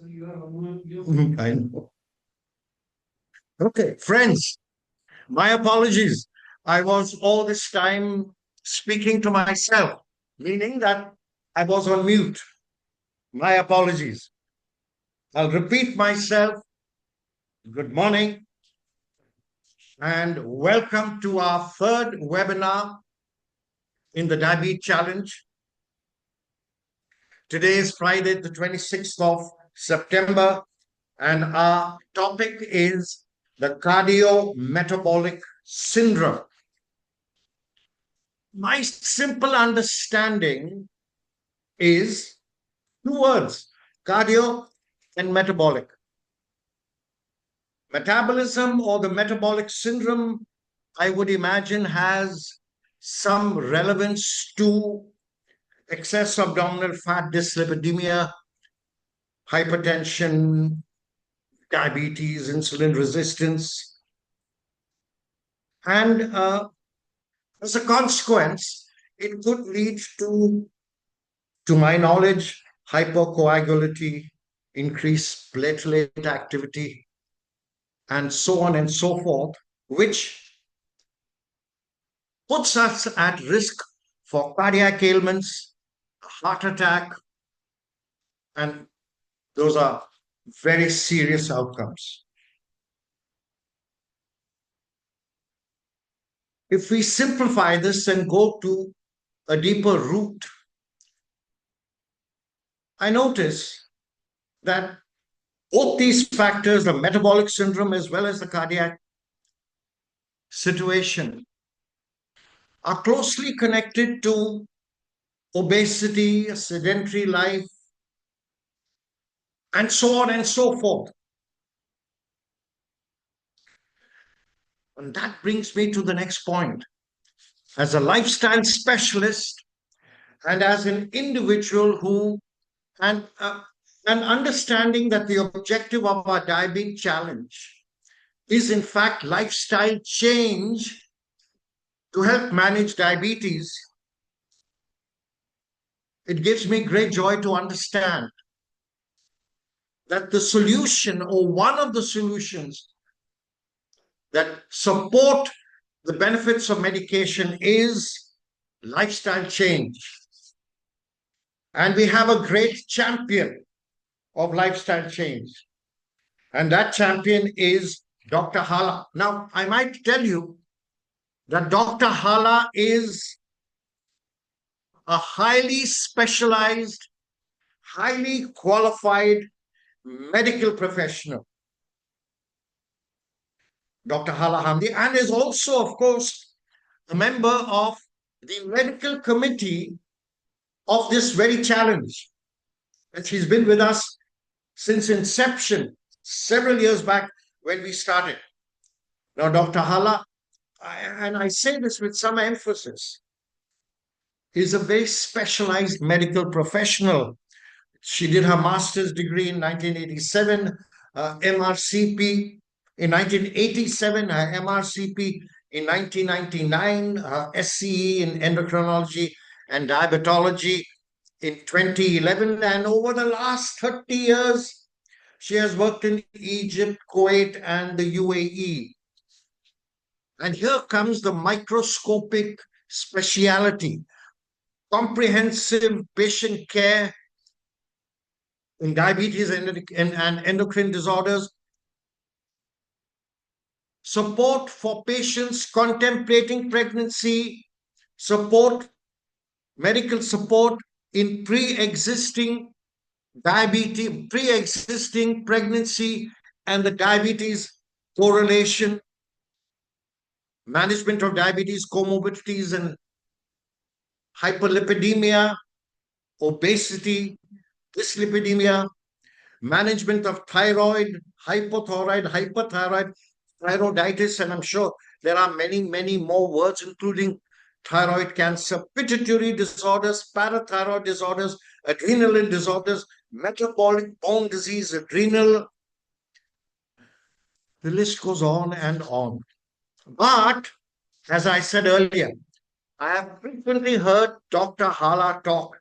I know. Okay, friends, my apologies. I was all this time speaking to myself, meaning that I was on mute. My apologies. I'll repeat myself. Good morning and welcome to our third webinar in the Diabeat Challenge. Today is Friday, the 26th of September, and our topic is the cardio-metabolic syndrome. My simple understanding is two words: cardio and metabolic. Metabolism or the metabolic syndrome, I would imagine, has some relevance to excess abdominal fat, dyslipidemia, hypertension, diabetes, insulin resistance. And as a consequence, it could lead to my knowledge, hypercoagulability, increased platelet activity, and so on and so forth, which puts us at risk for cardiac ailments, heart attack, and those are very serious outcomes. If we simplify this and go to a deeper root, I notice that both these factors, the metabolic syndrome as well as the cardiac situation, are closely connected to obesity, a sedentary life, and so on and so forth. And that brings me to the next point. As a lifestyle specialist and as an individual who, and understanding that the objective of our diabetes challenge is in fact lifestyle change to help manage diabetes, it gives me great joy to understand that the solution, or one of the solutions that support the benefits of medication, is lifestyle change. And we have a great champion of lifestyle change. And that champion is Dr. Hala. Now, I might tell you that Dr. Hala is a highly specialized, highly qualified medical professional. Dr. Hala Hamdi, and is also, of course, a member of the medical committee of this very challenge. And she's been with us since inception, several years back when we started. Now, Dr. Hala, and I say this with some emphasis, is a very specialized medical professional. She did her master's degree in 1987, MRCP in 1987, her MRCP in 1999, her SCE in endocrinology and diabetology in 2011. And over the last 30 years, she has worked in Egypt, Kuwait, and the UAE. And here comes the microscopic speciality: comprehensive patient care in diabetes and endocrine disorders, support for patients contemplating pregnancy, medical support in pre-existing diabetes, pre-existing pregnancy and the diabetes correlation, management of diabetes comorbidities and hyperlipidemia, obesity, dyslipidemia, management of thyroid, hypothyroid, thyroiditis, and I'm sure there are many, many more words, including thyroid cancer, pituitary disorders, parathyroid disorders, adrenal disorders, metabolic bone disease, adrenal. The list goes on and on. But, as I said earlier, I have frequently heard Dr. Hala talk,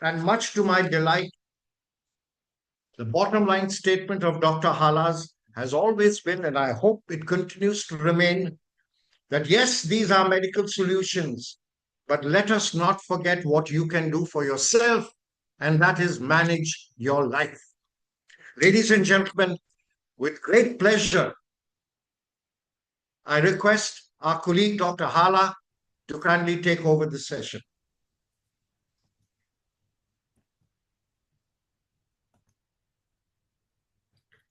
and much to my delight, The bottom line statement of Dr. Hala's has always been, and I hope it continues to remain, that yes, these are medical solutions, but let us not forget what you can do for yourself, and that is manage your life. Ladies and gentlemen, with great pleasure, I request our colleague, Dr. Hala, to kindly take over the session.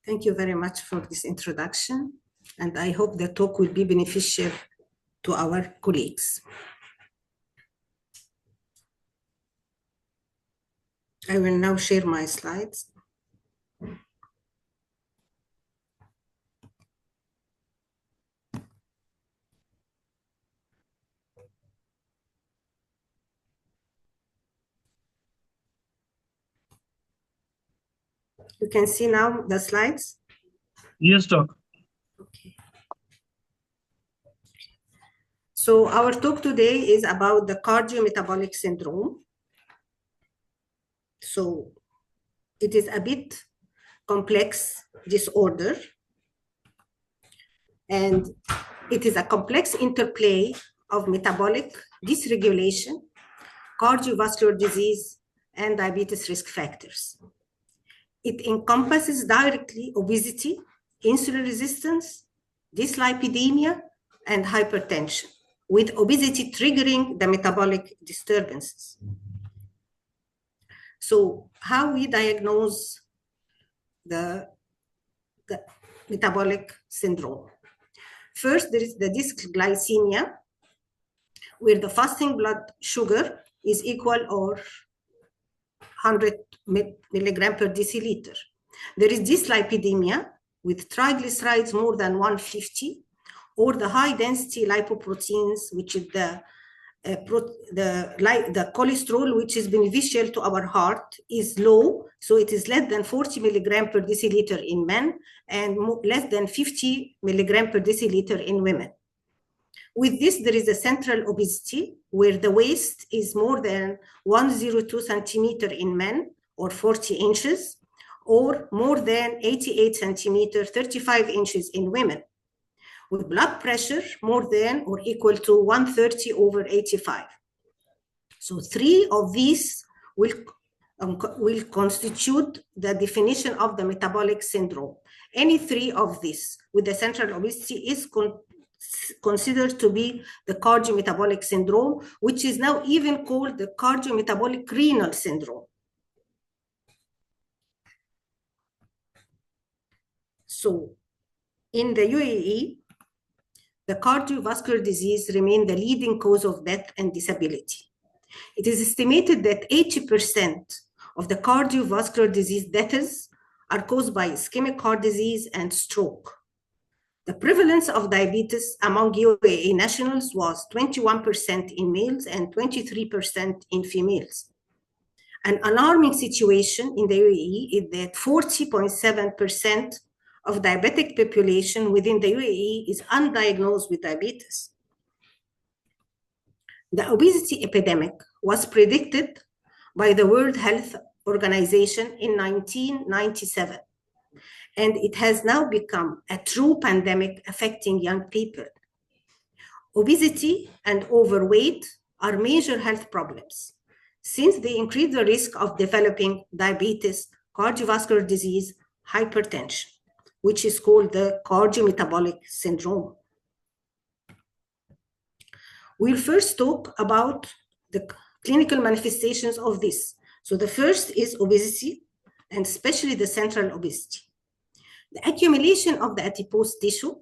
Thank you very much for this introduction, and I hope the talk will be beneficial to our colleagues. I will now share my slides. You can see now the slides? Yes, Doc. Okay. So our talk today is about the cardiometabolic syndrome. So it is a bit complex disorder, and it is a complex interplay of metabolic dysregulation, cardiovascular disease, and diabetes risk factors. It encompasses directly obesity, insulin resistance, dyslipidemia, and hypertension, with obesity triggering the metabolic disturbances. So how we diagnose the metabolic syndrome? First, there is the dysglycemia, where the fasting blood sugar is equal or 100 milligram per deciliter. There is dyslipidemia with triglycerides more than 150, or the high density lipoproteins, which is the cholesterol, which is beneficial to our heart, is low. So it is less than 40 milligram per deciliter in men and less than 50 milligram per deciliter in women. With this, there is a central obesity where the waist is more than 102 centimeter in men or 40 inches, or more than 88 centimeter, 35 inches in women, with blood pressure more than or equal to 130 over 85. So 3 of these will constitute the definition of the metabolic syndrome. Any 3 of these with the central obesity is considered to be the cardiometabolic syndrome, which is now even called the cardiometabolic renal syndrome. So in the UAE, the cardiovascular disease remains the leading cause of death and disability. It is estimated that 80% of the cardiovascular disease deaths are caused by ischemic heart disease and stroke. The prevalence of diabetes among UAE nationals was 21% in males and 23% in females. An alarming situation in the UAE is that 40.7% of diabetic population within the UAE is undiagnosed with diabetes. The obesity epidemic was predicted by the World Health Organization in 1997, and it has now become a true pandemic affecting young people. Obesity and overweight are major health problems, since they increase the risk of developing diabetes, cardiovascular disease, hypertension, which is called the cardiometabolic syndrome. We'll first talk about the clinical manifestations of this. So the first is obesity, and especially the central obesity. The accumulation of the adipose tissue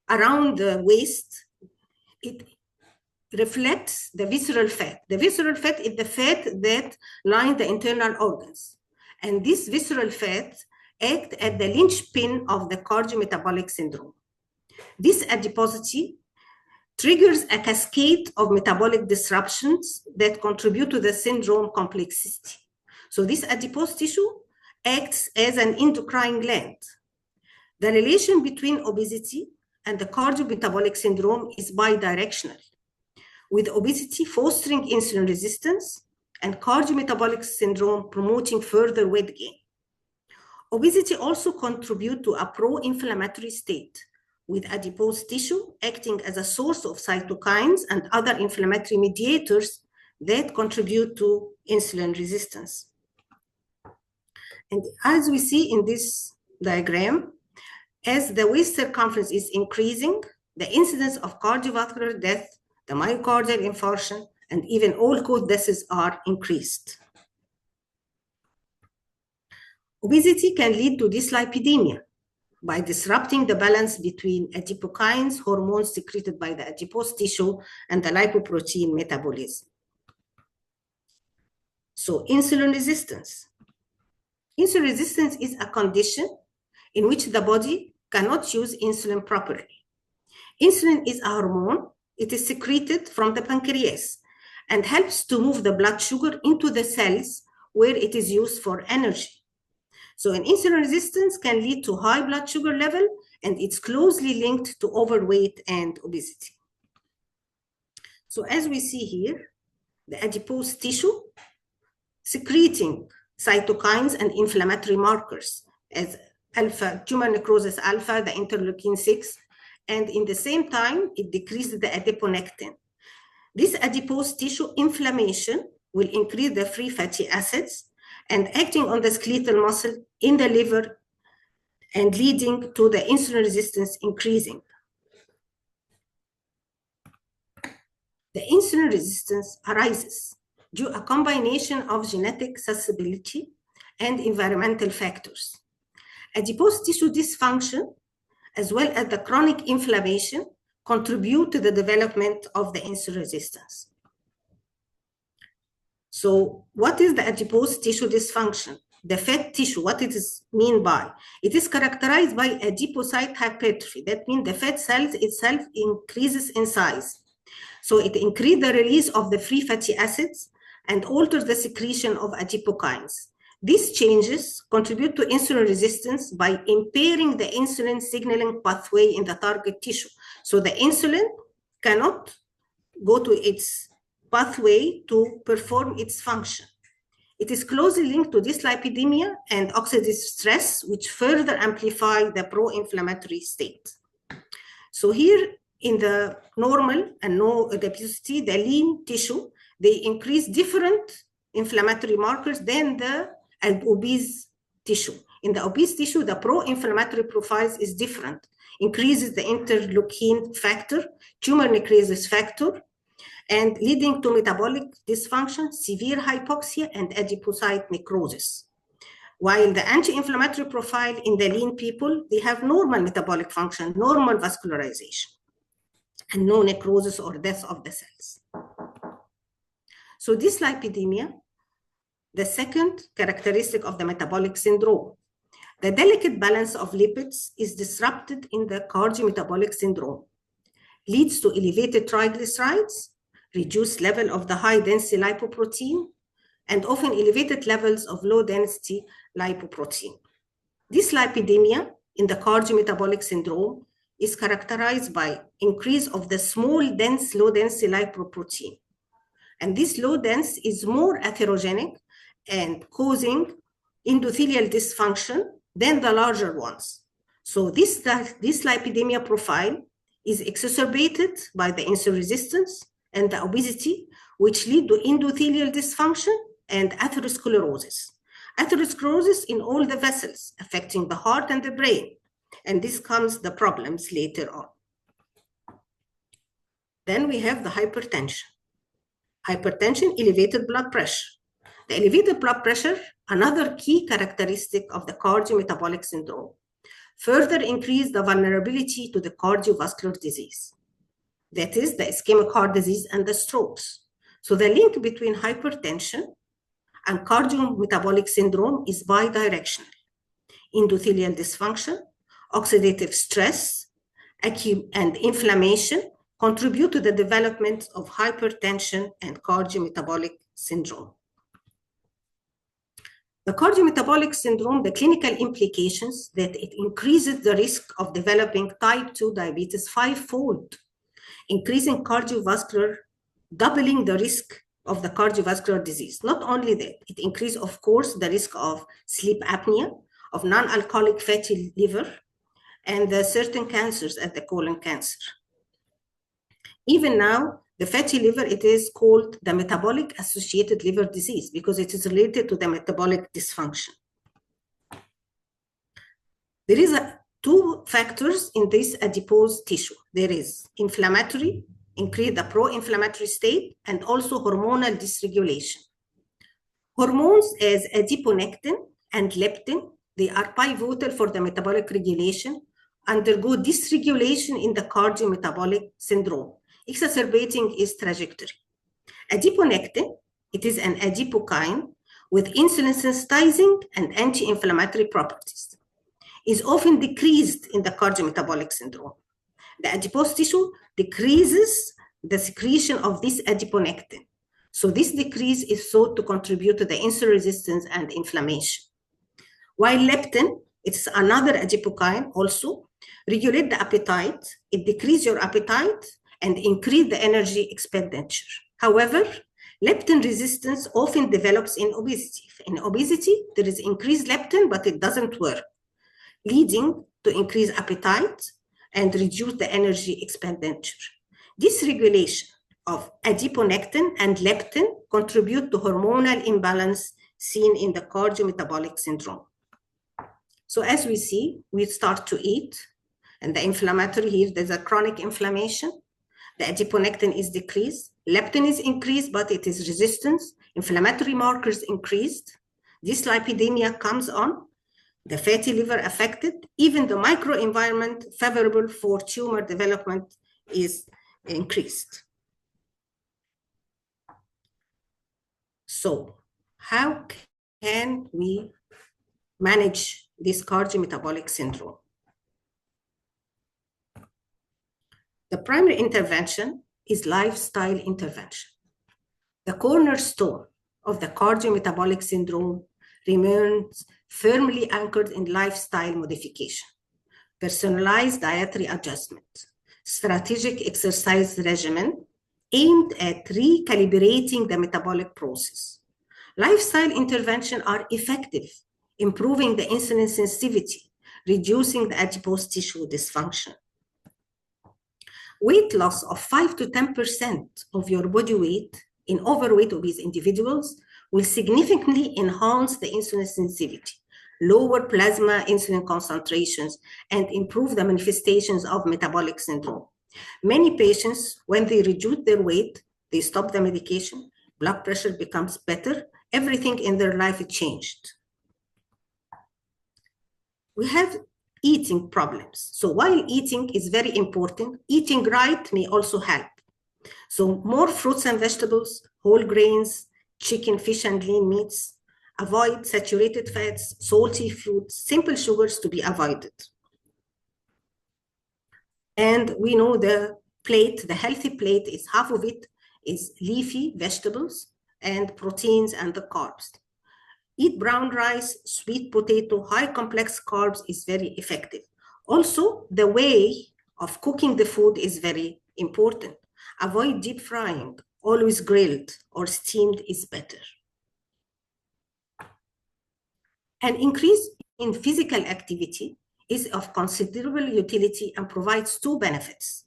around the waist, it reflects the visceral fat. The visceral fat is the fat that lines the internal organs. And this visceral fat acts as the linchpin of the cardiometabolic syndrome. This adiposity triggers a cascade of metabolic disruptions that contribute to the syndrome complexity. So this adipose tissue acts as an endocrine gland. The relation between obesity and the cardiometabolic syndrome is bidirectional, with obesity fostering insulin resistance and cardiometabolic syndrome promoting further weight gain. Obesity also contributes to a pro-inflammatory state, with adipose tissue acting as a source of cytokines and other inflammatory mediators that contribute to insulin resistance. And as we see in this diagram, as the waist circumference is increasing, the incidence of cardiovascular death, the myocardial infarction, and even all-cause deaths are increased. Obesity can lead to dyslipidemia by disrupting the balance between adipokines, hormones secreted by the adipose tissue, and the lipoprotein metabolism. So insulin resistance. Insulin resistance is a condition in which the body cannot use insulin properly. Insulin is a hormone. It is secreted from the pancreas and helps to move the blood sugar into the cells where it is used for energy. So an insulin resistance can lead to high blood sugar level, and it's closely linked to overweight and obesity. So as we see here, the adipose tissue secreting cytokines and inflammatory markers as alpha, tumor necrosis alpha, the interleukin 6, and in the same time, it decreases the adiponectin. This adipose tissue inflammation will increase the free fatty acids and acting on the skeletal muscle in the liver and leading to the insulin resistance increasing. The insulin resistance arises due to a combination of genetic susceptibility and environmental factors. Adipose tissue dysfunction, as well as the chronic inflammation, contribute to the development of the insulin resistance. So what is the adipose tissue dysfunction? The fat tissue, what it is mean by? It is characterized by adipocyte hypertrophy. That means the fat cells itself increases in size. So it increases the release of the free fatty acids and alters the secretion of adipokines. These changes contribute to insulin resistance by impairing the insulin signaling pathway in the target tissue. So the insulin cannot go to its pathway to perform its function. It is closely linked to dyslipidemia and oxidative stress, which further amplify the pro-inflammatory state. So here in the normal and no obesity, the lean tissue, they increase different inflammatory markers than the obese tissue. In the obese tissue, the pro-inflammatory profiles is different, increases the interleukin factor, tumor necrosis factor, and leading to metabolic dysfunction, severe hypoxia, and adipocyte necrosis. While the anti-inflammatory profile in the lean people, they have normal metabolic function, normal vascularization, and no necrosis or death of the cells. So dyslipidemia, the second characteristic of the metabolic syndrome. The delicate balance of lipids is disrupted in the cardiometabolic syndrome, leads to elevated triglycerides, reduced level of the high-density lipoprotein, and often elevated levels of low-density lipoprotein. Dyslipidemia in the cardiometabolic syndrome is characterized by increase of the small, dense, low-density lipoprotein. And this low-dense is more atherogenic and causing endothelial dysfunction than the larger ones. So this dyslipidemia profile is exacerbated by the insulin resistance and the obesity, which lead to endothelial dysfunction and atherosclerosis. Atherosclerosis in all the vessels, affecting the heart and the brain. And this comes the problems later on. Then we have the hypertension. Hypertension, elevated blood pressure. The elevated blood pressure, another key characteristic of the cardiometabolic syndrome, further increase the vulnerability to the cardiovascular disease. That is the ischemic heart disease and the strokes. So the link between hypertension and cardiometabolic syndrome is bidirectional. Endothelial dysfunction, oxidative stress, and inflammation contribute to the development of hypertension and cardiometabolic syndrome. The cardiometabolic syndrome, the clinical implications that it increases the risk of developing type 2 diabetes fivefold, increasing cardiovascular, doubling the risk of the cardiovascular disease. Not only that, it increases, of course, the risk of sleep apnea, of non-alcoholic fatty liver and certain cancers at the colon cancer. Even now, the fatty liver, it is called the metabolic associated liver disease because it is related to the metabolic dysfunction. There is two factors in this adipose tissue. There is inflammatory, increase the pro-inflammatory state, and also hormonal dysregulation. Hormones as adiponectin and leptin, they are pivotal for the metabolic regulation, undergo dysregulation in the cardiometabolic syndrome, exacerbating its trajectory. Adiponectin, it is an adipokine with insulin sensitizing and anti-inflammatory properties, is often decreased in the cardiometabolic syndrome. The adipose tissue decreases the secretion of this adiponectin. So this decrease is thought to contribute to the insulin resistance and inflammation. While leptin, it's another adipokine also, regulate the appetite, it decreases your appetite and increase the energy expenditure. However, leptin resistance often develops in obesity. In obesity, there is increased leptin, but it doesn't work, leading to increased appetite and reduce the energy expenditure. This regulation of adiponectin and leptin contribute to hormonal imbalance seen in the cardiometabolic syndrome. So as we see, we start to eat, and the inflammatory here, there's a chronic inflammation. The adiponectin is decreased, leptin is increased, but it is resistance. Inflammatory markers increased. Dyslipidemia comes on. The fatty liver affected. Even the microenvironment favorable for tumor development is increased. So how can we manage this cardiometabolic syndrome? The primary intervention is lifestyle intervention. The cornerstone of the cardiometabolic syndrome remains firmly anchored in lifestyle modification, personalized dietary adjustment, strategic exercise regimen aimed at recalibrating the metabolic process. Lifestyle interventions are effective, improving the insulin sensitivity, reducing the adipose tissue dysfunction. Weight loss of 5 to 10% of your body weight in overweight obese individuals will significantly enhance the insulin sensitivity, lower plasma insulin concentrations, and improve the manifestations of metabolic syndrome. Many patients, when they reduce their weight, they stop the medication, blood pressure becomes better, everything in their life changed. We have eating problems. So while eating is very important, eating right may also help. So more fruits and vegetables, whole grains, chicken, fish, and lean meats. Avoid saturated fats, salty foods, simple sugars to be avoided. And we know the plate, the healthy plate, is half of it is leafy vegetables and proteins and the carbs. Eat brown rice, sweet potato, high complex carbs is very effective. Also, the way of cooking the food is very important. Avoid deep frying, always grilled or steamed is better. An increase in physical activity is of considerable utility and provides two benefits.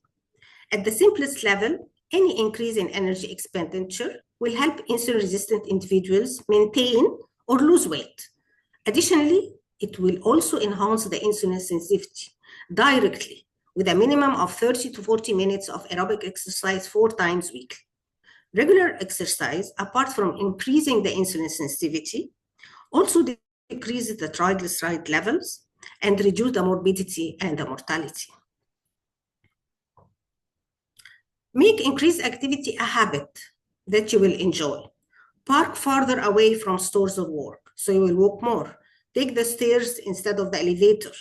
At the simplest level, any increase in energy expenditure will help insulin-resistant individuals maintain or lose weight. Additionally, it will also enhance the insulin sensitivity directly with a minimum of 30 to 40 minutes of aerobic exercise 4 times weekly. Regular exercise, apart from increasing the insulin sensitivity, also decreases the triglyceride levels and reduce the morbidity and the mortality. Make increased activity a habit that you will enjoy. Park farther away from stores or work, so you will walk more. Take the stairs instead of the elevator.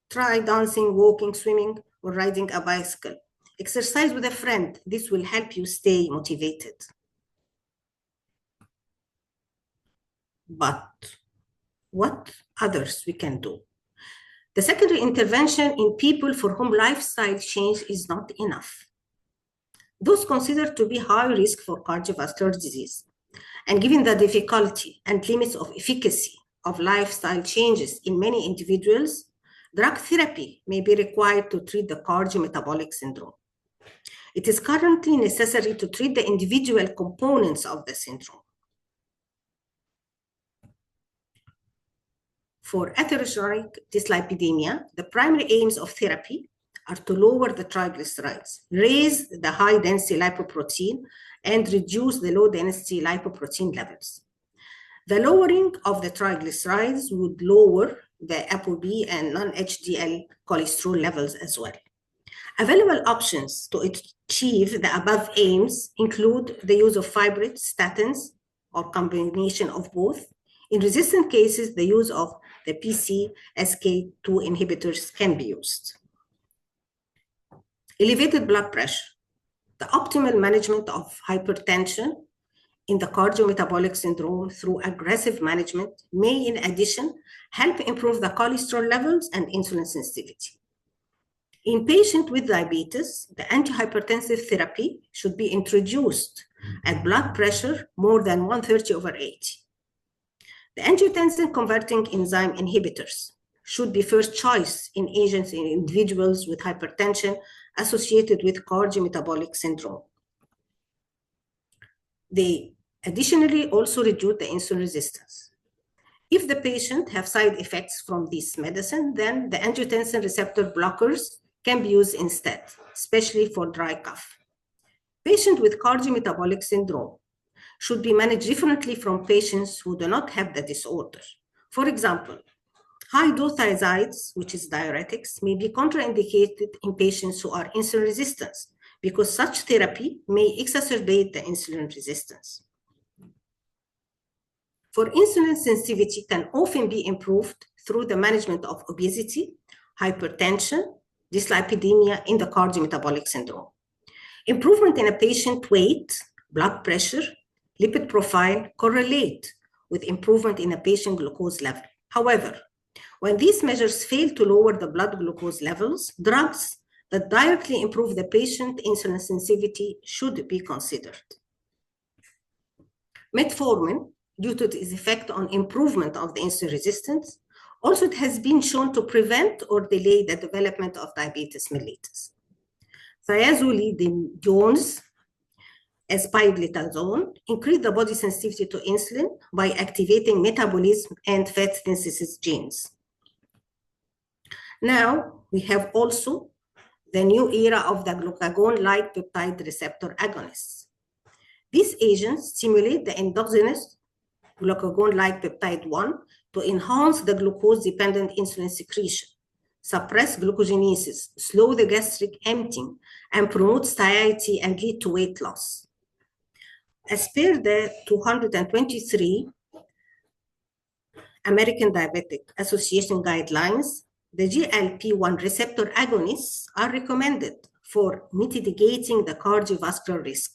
Try dancing, walking, swimming, or riding a bicycle. Exercise with a friend. This will help you stay motivated. But what others we can do? The secondary intervention in people for whom lifestyle change is not enough. Those considered to be high risk for cardiovascular disease, and given the difficulty and limits of efficacy of lifestyle changes in many individuals, drug therapy may be required to treat the cardiometabolic syndrome. It is currently necessary to treat the individual components of the syndrome. For atherosclerotic dyslipidemia, the primary aims of therapy are to lower the triglycerides, raise the high-density lipoprotein, and reduce the low-density lipoprotein levels. The lowering of the triglycerides would lower the ApoB and non-HDL cholesterol levels as well. Available options to achieve the above aims include the use of fibrates, statins, or combination of both. In resistant cases, the use of the PCSK2 inhibitors can be used. Elevated blood pressure. The optimal management of hypertension in the cardiometabolic syndrome through aggressive management may, in addition, help improve the cholesterol levels and insulin sensitivity. In patients with diabetes, the antihypertensive therapy should be introduced at blood pressure more than 130/80. The angiotensin converting enzyme inhibitors should be first choice in agents in individuals with hypertension associated with cardiometabolic syndrome. They additionally also reduce the insulin resistance. If the patient have side effects from this medicine, then the angiotensin receptor blockers can be used instead, especially for dry cough. Patients with cardiometabolic syndrome should be managed differently from patients who do not have the disorder. For example, high-dose thiazides, which is diuretics, may be contraindicated in patients who are insulin resistant because such therapy may exacerbate the insulin resistance. For insulin sensitivity can often be improved through the management of obesity, hypertension, dyslipidemia in the cardiometabolic syndrome. Improvement in a patient weight, blood pressure, lipid profile correlate with improvement in a patient glucose level. However, when these measures fail to lower the blood glucose levels, drugs that directly improve the patient insulin sensitivity should be considered. Metformin, due to its effect on improvement of the insulin resistance, also it has been shown to prevent or delay the development of diabetes mellitus. Thiazolidinones, as pioglitazone, increase the body sensitivity to insulin by activating metabolism and fat synthesis genes. Now, we have also the new era of the glucagon-like peptide receptor agonists. These agents stimulate the endogenous glucagon-like peptide 1 to enhance the glucose-dependent insulin secretion, suppress glucogenesis, slow the gastric emptying, and promote satiety and lead to weight loss. As per the 223 American Diabetic Association guidelines, the GLP-1 receptor agonists are recommended for mitigating the cardiovascular risk.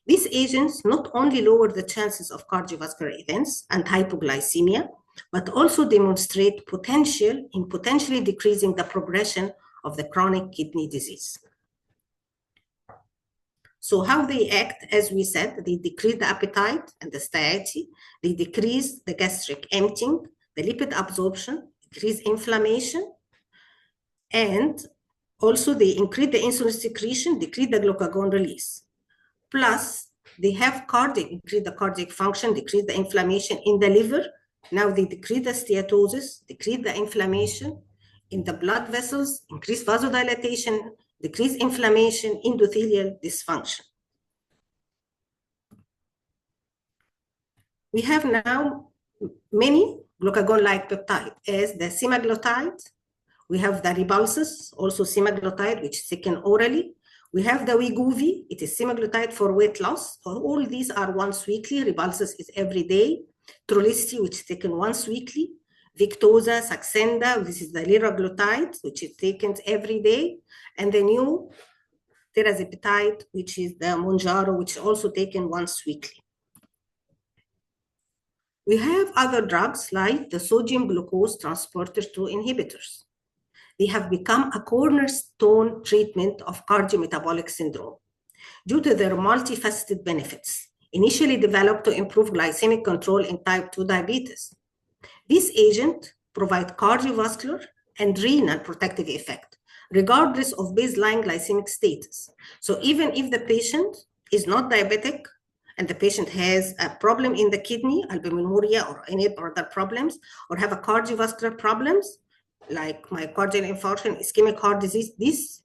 These agents not only lower the chances of cardiovascular events and hypoglycemia, but also demonstrate potential in potentially decreasing the progression of the chronic kidney disease. So how they act, as we said, they decrease the appetite and the satiety, they decrease the gastric emptying, the lipid absorption, decrease inflammation, and also they increase the insulin secretion, decrease the glucagon release. Plus, they have increase the cardiac function, decrease the inflammation in the liver. Now they decrease the steatosis, decrease the inflammation in the blood vessels, increase vasodilatation, decrease inflammation, endothelial dysfunction. We have now many glucagon-like peptides, as the semaglutide. We have the Rybelsus, also semaglutide, which is taken orally. We have the Wegovy, it is semaglutide for weight loss. All these are once weekly. Rybelsus is every day. Trulicity, which is taken once weekly. Victoza, Saxenda, this is the liraglutide, which is taken every day. And the new tirzepatide, which is the Mounjaro, which is also taken once weekly. We have other drugs like the sodium glucose transporter 2 inhibitors. They have become a cornerstone treatment of cardiometabolic syndrome due to their multifaceted benefits, initially developed to improve glycemic control in type 2 diabetes. These agents provide cardiovascular and renal protective effect, regardless of baseline glycemic status. So even if the patient is not diabetic and the patient has a problem in the kidney, albuminuria or any other problems, or have a cardiovascular problems like myocardial infarction, ischemic heart disease, this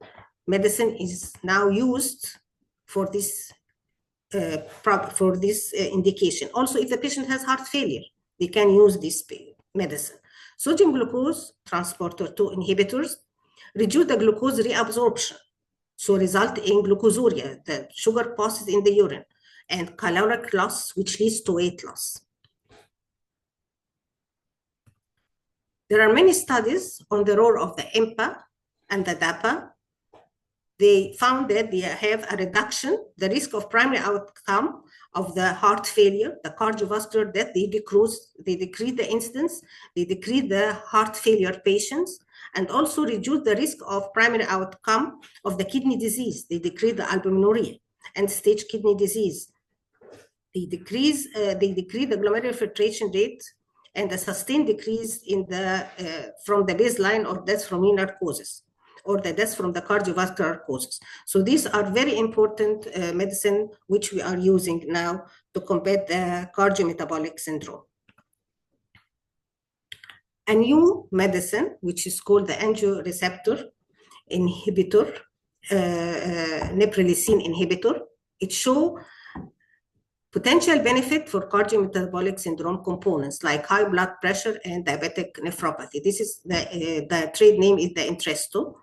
medicine is now used for this indication. Also, if the patient has heart failure, they can use this medicine. Sodium glucose transporter 2 inhibitors reduce the glucose reabsorption, so result in glucosuria, the sugar passes in the urine, and caloric loss, which leads to weight loss. There are many studies on the role of the EMPA and the DAPA. They found that they have a reduction, the risk of primary outcome of the heart failure, the cardiovascular death, they decrease the incidence, they decrease the heart failure patients, and also reduce the risk of primary outcome of the kidney disease. They decrease the albuminuria and stage kidney disease. They decrease the glomerular filtration rate and a sustained decrease in the from the baseline of deaths from renal causes or the deaths from the cardiovascular causes. So these are very important medicine which we are using now to combat the cardiometabolic syndrome. A new medicine, which is called the angioreceptor inhibitor, neprilysin inhibitor, it shows potential benefit for cardiometabolic syndrome components like high blood pressure and diabetic nephropathy. This is the trade name is the Entresto.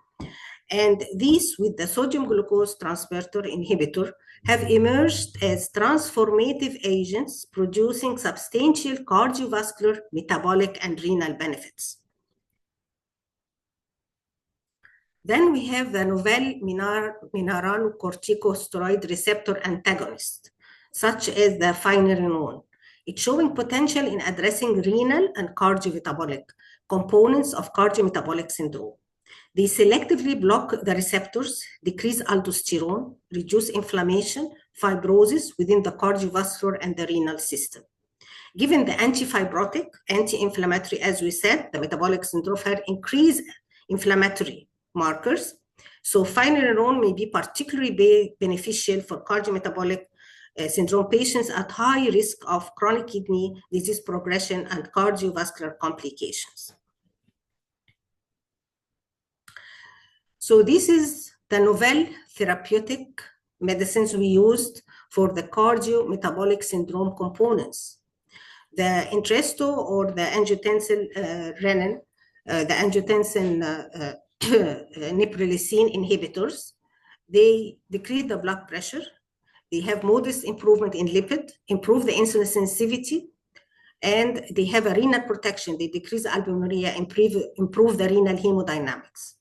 And these with the sodium glucose transporter inhibitor have emerged as transformative agents producing substantial cardiovascular, metabolic, and renal benefits. Then we have the novel mineralocorticosteroid receptor antagonist, such as the finerenone. It's showing potential in addressing renal and cardiometabolic components of cardiometabolic syndrome. They selectively block the receptors, decrease aldosterone, reduce inflammation, fibrosis within the cardiovascular and the renal system. Given the anti-fibrotic, anti-inflammatory, as we said, the metabolic syndrome had increased inflammatory markers. So finerenone may be particularly beneficial for cardiometabolic syndrome patients at high risk of chronic kidney disease progression and cardiovascular complications. So this is the novel therapeutic medicines we used for the cardiometabolic syndrome components. The Entresto or the angiotensin renin, the angiotensin neprilysin inhibitors, they decrease the blood pressure. They have modest improvement in lipid, improve the insulin sensitivity, and they have a renal protection. They decrease albuminuria, improve the renal hemodynamics.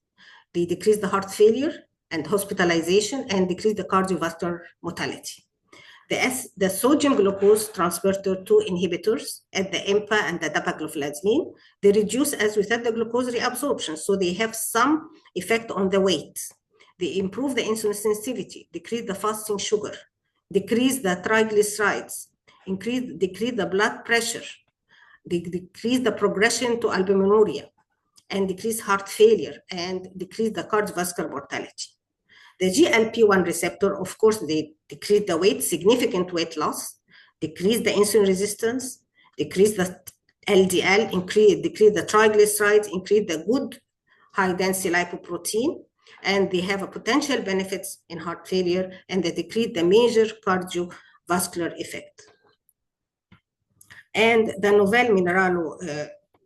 They decrease the heart failure and hospitalization and decrease the cardiovascular mortality. The sodium glucose transporter 2 inhibitors at the EMPA and the dapagliflozin, they reduce, as we said, the glucose reabsorption. So they have some effect on the weight. They improve the insulin sensitivity, decrease the fasting sugar, decrease the triglycerides, decrease the blood pressure, decrease the progression to albuminuria, and decrease heart failure and decrease the cardiovascular mortality. The GLP-1 receptor, of course, they decrease the weight, significant weight loss, decrease the insulin resistance, decrease the LDL, decrease the triglycerides, increase the good high-density lipoprotein, and they have a potential benefits in heart failure, and they decrease the major cardiovascular effect. And the novel mineralo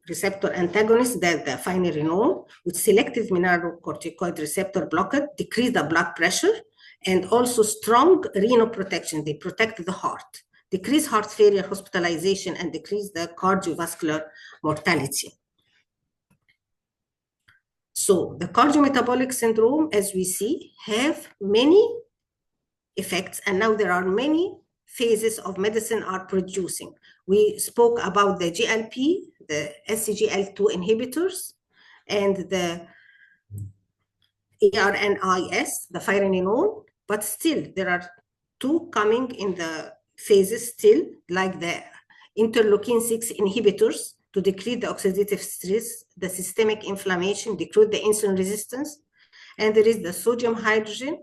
receptor antagonist, the finerenone, with selective mineralocorticoid receptor blockade, decrease the blood pressure, and also strong renal protection. They protect the heart, decrease heart failure, hospitalization, and decrease the cardiovascular mortality. So the cardiometabolic syndrome, as we see, have many effects, and now there are many phases of medicine are producing. We spoke about the GLP, the SGLT2 inhibitors, and the ARNIS, the finerenone, but still there are two coming in the phases still, like the interleukin-6 inhibitors, to decrease the oxidative stress, the systemic inflammation, decrease the insulin resistance. And there is the sodium hydrogen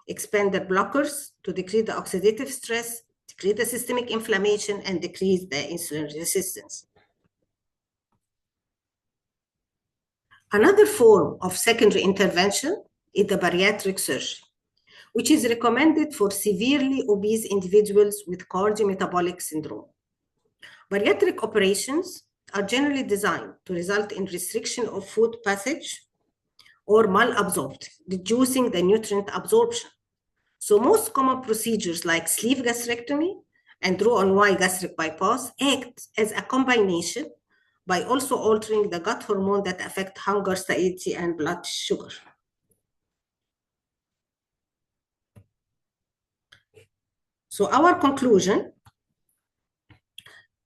expander blockers to decrease the oxidative stress, decrease the systemic inflammation, and decrease the insulin resistance. Another form of secondary intervention is the bariatric surgery, which is recommended for severely obese individuals with cardiometabolic syndrome. Bariatric operations are generally designed to result in restriction of food passage or malabsorption, reducing the nutrient absorption. So most common procedures like sleeve gastrectomy and Roux-en-Y gastric bypass act as a combination by also altering the gut hormone that affect hunger, satiety, and blood sugar. So our conclusion,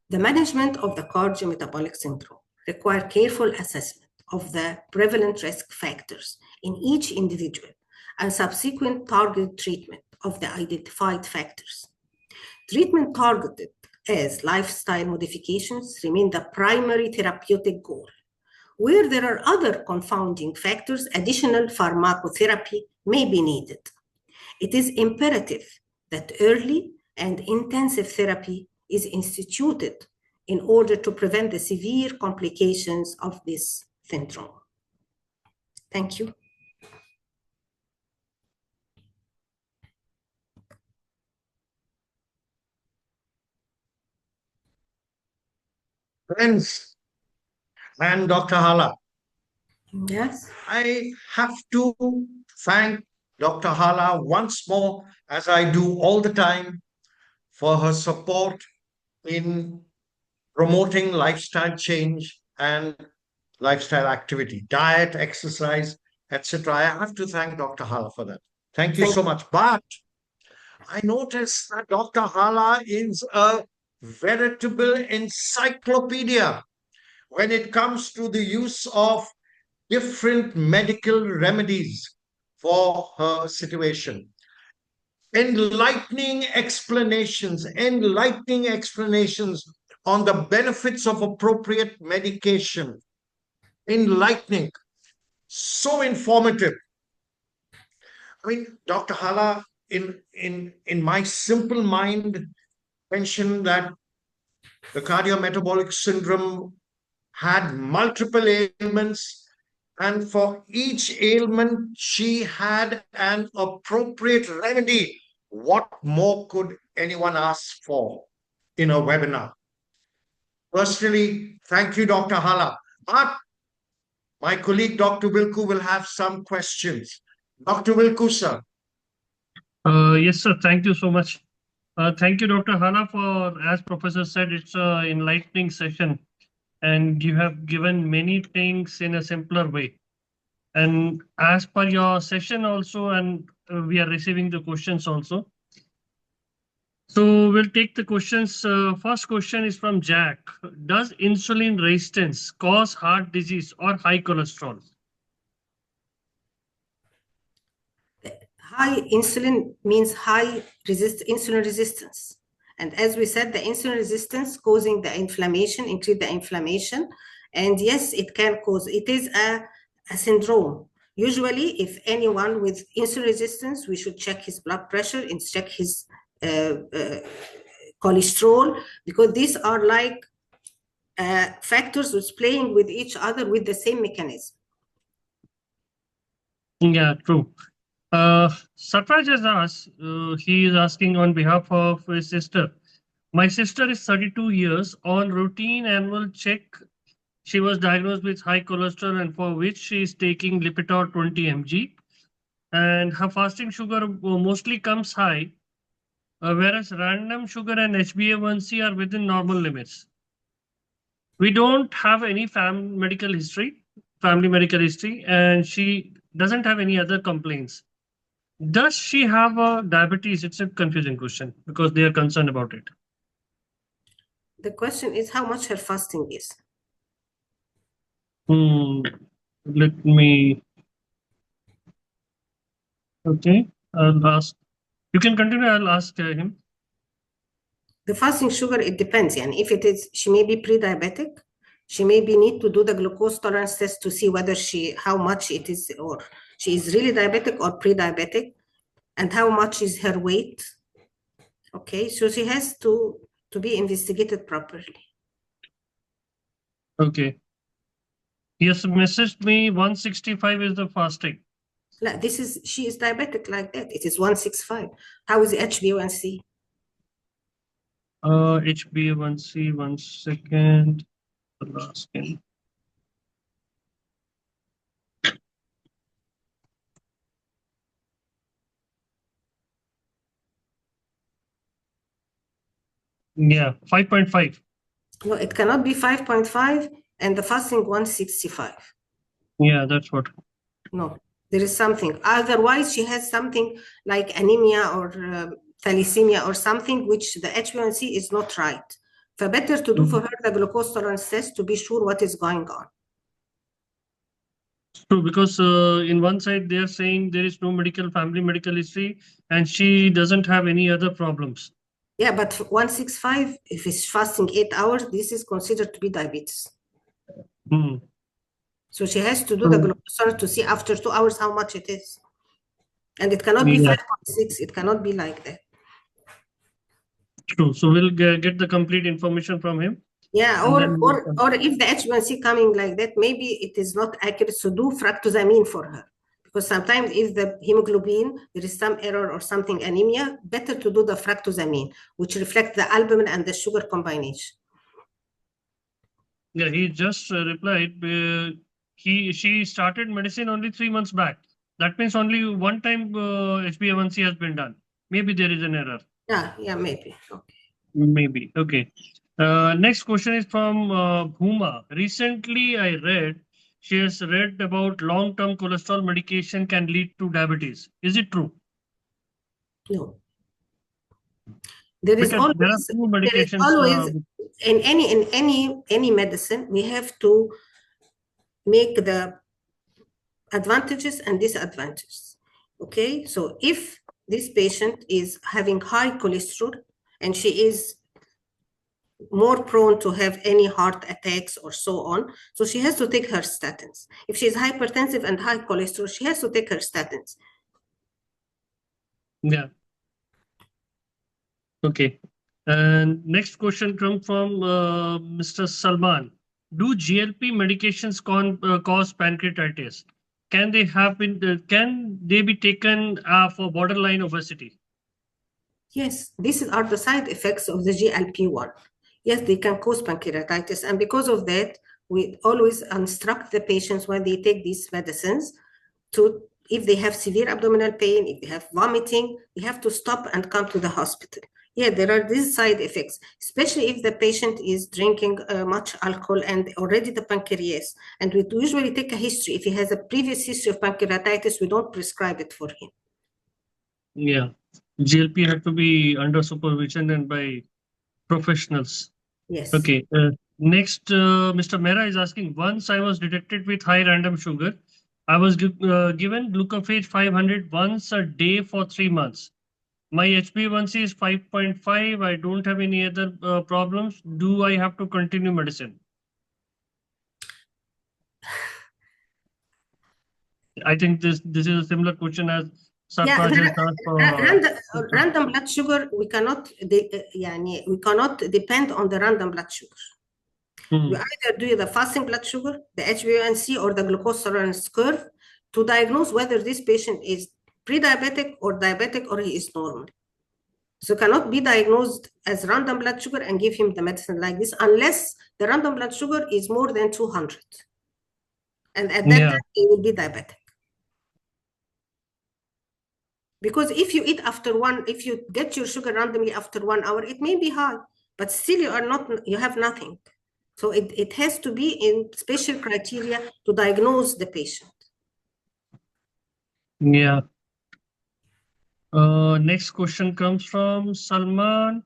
the management of the cardiometabolic syndrome require careful assessment of the prevalent risk factors in each individual and subsequent targeted treatment of the identified factors. Treatment targeted as lifestyle modifications remain the primary therapeutic goal. Where there are other confounding factors, additional pharmacotherapy may be needed. It is imperative that early and intensive therapy is instituted in order to prevent the severe complications of this syndrome. Thank you. Friends and Dr. Hala, Yes. I have to thank Dr. Hala once more, as I do all the time, for her support in promoting lifestyle change and lifestyle activity, diet, exercise, etc. I have to thank Dr. Hala for that. Thank you so much. But I noticed that Dr. Hala is a veritable encyclopedia when it comes to the use of different medical remedies for her situation. Enlightening explanations on the benefits of appropriate medication. Enlightening, so informative. I mean, Dr. Hala, in my simple mind, mentioned that the cardiometabolic syndrome had multiple ailments, and for each ailment, she had an appropriate remedy. What more could anyone ask for in a webinar? Personally, thank you, Dr. Hala. But my colleague, Dr. Wilku, will have some questions. Dr. Wilku, sir. Yes, sir. Thank you so much. Thank you, Dr. Hala, for, as Professor said, it's an enlightening session. And you have given many things in a simpler way. And as per your session also, and we are receiving the questions also. So we'll take the questions. First question is from Jack. Does insulin resistance cause heart disease or high cholesterol? High insulin means high insulin resistance. And as we said, the insulin resistance causing the inflammation, increase the inflammation. And yes, it can cause, it is a syndrome. Usually, if anyone with insulin resistance, we should check his blood pressure and check his cholesterol, because these are like factors which playing with each other with the same mechanism. Yeah, true. Satraj has asked, he is asking on behalf of his sister. My sister is 32 years on routine annual check. She was diagnosed with high cholesterol, and for which she is taking Lipitor 20 mg. And her fasting sugar mostly comes high, whereas random sugar and HbA1c are within normal limits. We don't have any family medical history, and she doesn't have any other complaints. Does she have a diabetes? It's a confusing question because they are concerned about it. The question is how much her fasting is. Let me. Okay, I'll ask. You can continue. I'll ask him. The fasting sugar, it depends. And if it is, she may be pre-diabetic. She maybe need to do the glucose tolerance test to see whether how much it is, or she is really diabetic or pre-diabetic, and how much is her weight. Okay, so she has to be investigated properly. Okay. Yes, messaged me 165 is the fasting. Like she is diabetic like that. It is 165. How is the HbA1c? HbA1c, 1 second. The last thing. Yeah, 5.5. No, it cannot be 5.5 and the fasting 165. Yeah, that's what. No, there is something. Otherwise, she has something like anemia or thalassemia or something which the HbA1c is not right. So better to do for her the glucose tolerance test to be sure what is going on. True, because in one side they are saying there is no family medical history, and she doesn't have any other problems. Yeah, but 165, if it's fasting 8 hours, this is considered to be diabetes. So she has to do the glucose tolerance to see after 2 hours how much it is. And it cannot be 5.6. It cannot be like that. True. So we'll get the complete information from him. Yeah, or if the HbA1c coming like that, maybe it is not accurate. So do fructosamine for her. Because sometimes if the hemoglobin, there is some error or something, anemia, better to do the fructosamine, which reflects the albumin and the sugar combination. Yeah, he just replied, she started medicine only 3 months back. That means only one time HbA1c has been done. Maybe there is an error. Yeah, maybe. Okay. Maybe. Okay. Next question is from Bhuma. Recently, I read she has read about long-term cholesterol medication can lead to diabetes. Is it true? No. There is always in any medicine, we have to make the advantages and disadvantages. Okay, so if this patient is having high cholesterol and she is more prone to have any heart attacks or so on, so she has to take her statins. If she is hypertensive and high cholesterol, she has to take her statins. Yeah. Okay. And next question comes from Mr. Salman. Do GLP medications cause pancreatitis? Can they be taken for borderline obesity? Yes, these are the side effects of the GLP-1. Yes, they can cause pancreatitis. And because of that, we always instruct the patients when they take these medicines to, if they have severe abdominal pain, if they have vomiting, they have to stop and come to the hospital. Yeah, there are these side effects, especially if the patient is drinking much alcohol and already the pancreas. And we usually take a history. If he has a previous history of pancreatitis, we don't prescribe it for him. Yeah. GLP have to be under supervision and by professionals. Yes. Okay. Next, Mr. Mehra is asking, once I was detected with high random sugar, I was given glucophage 500 once a day for 3 months. My HbA1c is 5.5. I don't have any other problems. Do I have to continue medicine? I think this is a similar question as Sarfraz has asked. Random blood sugar, we cannot depend on the random blood sugar. You either do the fasting blood sugar, the HbA1c, or the glucose tolerance curve to diagnose whether this patient is pre-diabetic or diabetic or he is normal. So cannot be diagnosed as random blood sugar and give him the medicine like this unless the random blood sugar is more than 200. And at that time, he will be diabetic. Because if you eat if you get your sugar randomly after 1 hour, it may be high, but still you have nothing. So it has to be in special criteria to diagnose the patient. Yeah. Next question comes from Salman.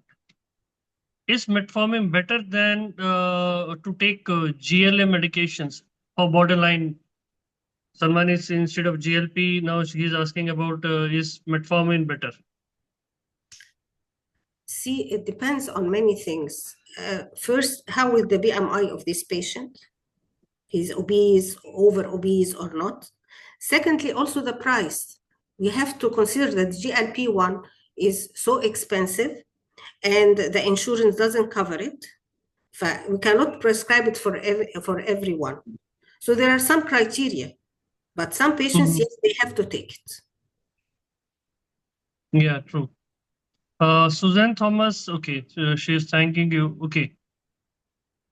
Is metformin better than to take GLA medications for borderline? Salman is instead of GLP, now he's asking about is metformin better? See, it depends on many things. First, how is the BMI of this patient? He's obese, over obese or not? Secondly, also the price. We have to consider that GLP-1 is so expensive and the insurance doesn't cover it. We cannot prescribe it for everyone. So there are some criteria, but some patients, yes, they have to take it. Yeah, true. Suzanne Thomas, okay, she's thanking you. Okay.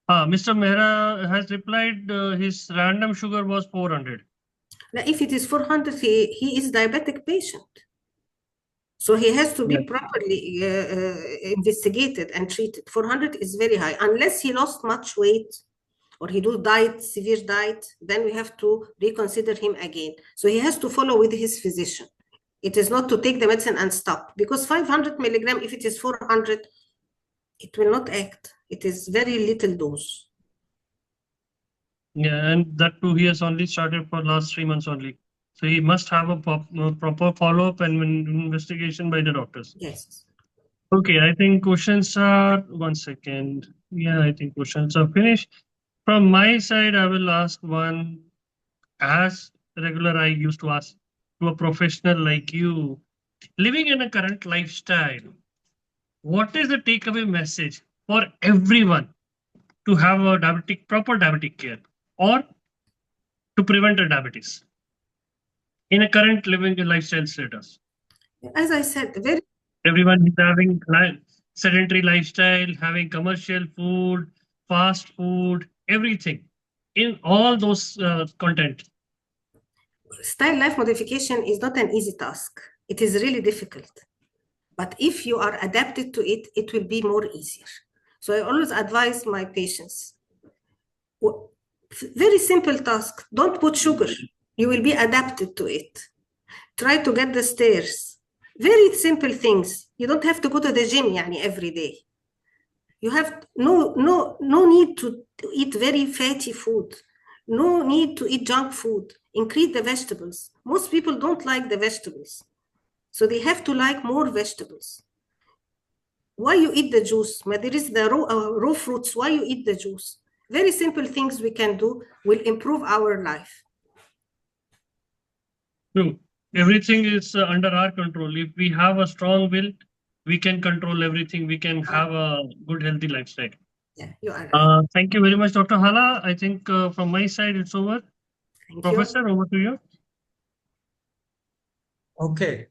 Mr. Mehra has replied his random sugar was 400. Now, if it is 400, he is diabetic patient. So he has to be properly investigated and treated. 400 is very high. Unless he lost much weight or he do diet, severe diet, then we have to reconsider him again. So he has to follow with his physician. It is not to take the medicine and stop, because 500 milligram, if it is 400, it will not act. It is very little dose. Yeah, and that too, he has only started for last 3 months only. So he must have a proper follow-up and investigation by the doctors. Yes. Okay, I think questions are, 1 second. Yeah, I think questions are finished. From my side, I will ask one as regular I used to ask to a professional like you. Living in a current lifestyle, what is the takeaway message for everyone to have a proper diabetic care or to prevent a diabetes in a current living lifestyle status? As I said, Everyone is having sedentary lifestyle, having commercial food, fast food, everything in all those content. Style life modification is not an easy task. It is really difficult. But if you are adapted to it, it will be more easier. So I always advise my patients, very simple task, don't put sugar. You will be adapted to it. Try to get the stairs. Very simple things. You don't have to go to the gym every day. You have no need to eat very fatty food. No need to eat junk food. Increase the vegetables. Most people don't like the vegetables. So they have to like more vegetables. Why you eat the juice? There is the raw fruits. Why you eat the juice? Very simple things we can do will improve our life. True. Everything is under our control. If we have a strong will, we can control everything. We can have a good, healthy lifestyle. Yeah, you are right. Thank you very much, Dr. Hala. I think from my side, it's over. Thank Professor, you. over to you. Okay.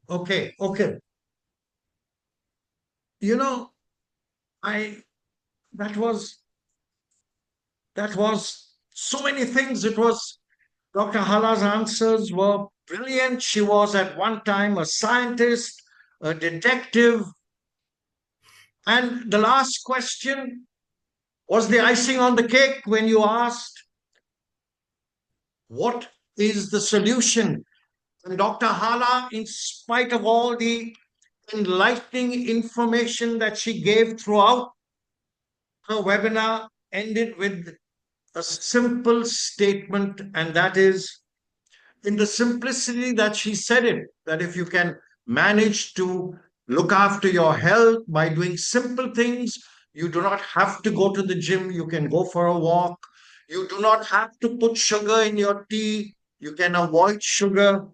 That was so many things. It was Dr. Hala's answers were brilliant. She was at one time a scientist, a detective. And the last question was the icing on the cake when you asked, what is the solution? And Dr. Hala, in spite of all the enlightening information that she gave throughout her webinar, ended with a simple statement, and that is, in the simplicity that she said it, that if you can manage to look after your health by doing simple things, you do not have to go to the gym, you can go for a walk, you do not have to put sugar in your tea, you can avoid sugar.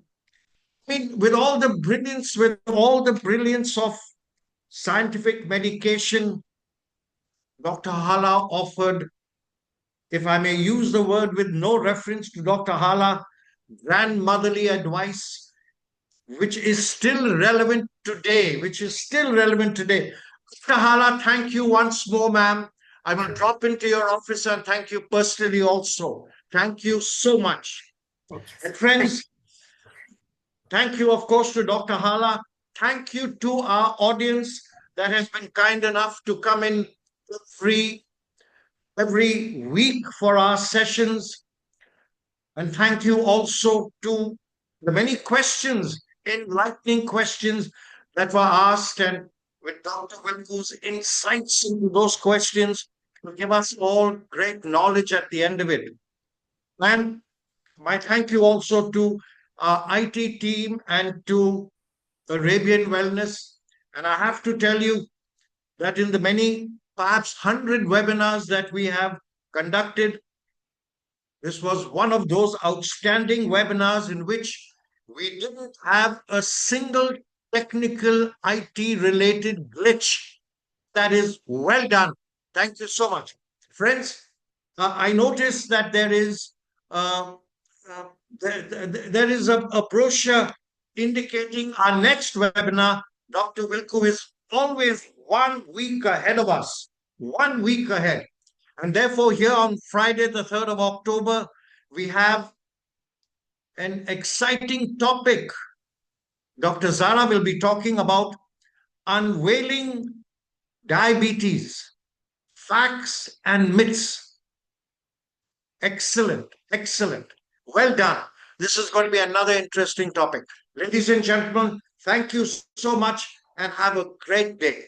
I mean, with all the brilliance of scientific medication, Dr. Hala offered, if I may use the word with no reference to Dr. Hala, grandmotherly advice, which is still relevant today. Dr. Hala, thank you once more, ma'am. I will drop into your office and thank you personally also. Thank you so much. And friends, thank you, of course, to Dr. Hala. Thank you to our audience that has been kind enough to come in free every week for our sessions. And thank you also to the many questions, enlightening questions that were asked, and with Dr. Wilku's insights into those questions to give us all great knowledge at the end of it. And my thank you also to our IT team and to Arabian Wellness. And I have to tell you, that in the many, perhaps 100 webinars that we have conducted, this was one of those outstanding webinars in which we didn't have a single technical IT related glitch. That is well done. Thank you so much. Friends, I noticed that there is uh, uh, there is a brochure indicating our next webinar. Dr. Wilco is always 1 week ahead of us, 1 week ahead. And therefore, here on Friday, the 3rd of October, we have an exciting topic. Dr. Zara will be talking about unveiling diabetes, facts and myths. Excellent, excellent. Well done. This is going to be another interesting topic. Ladies and gentlemen, thank you so much and have a great day.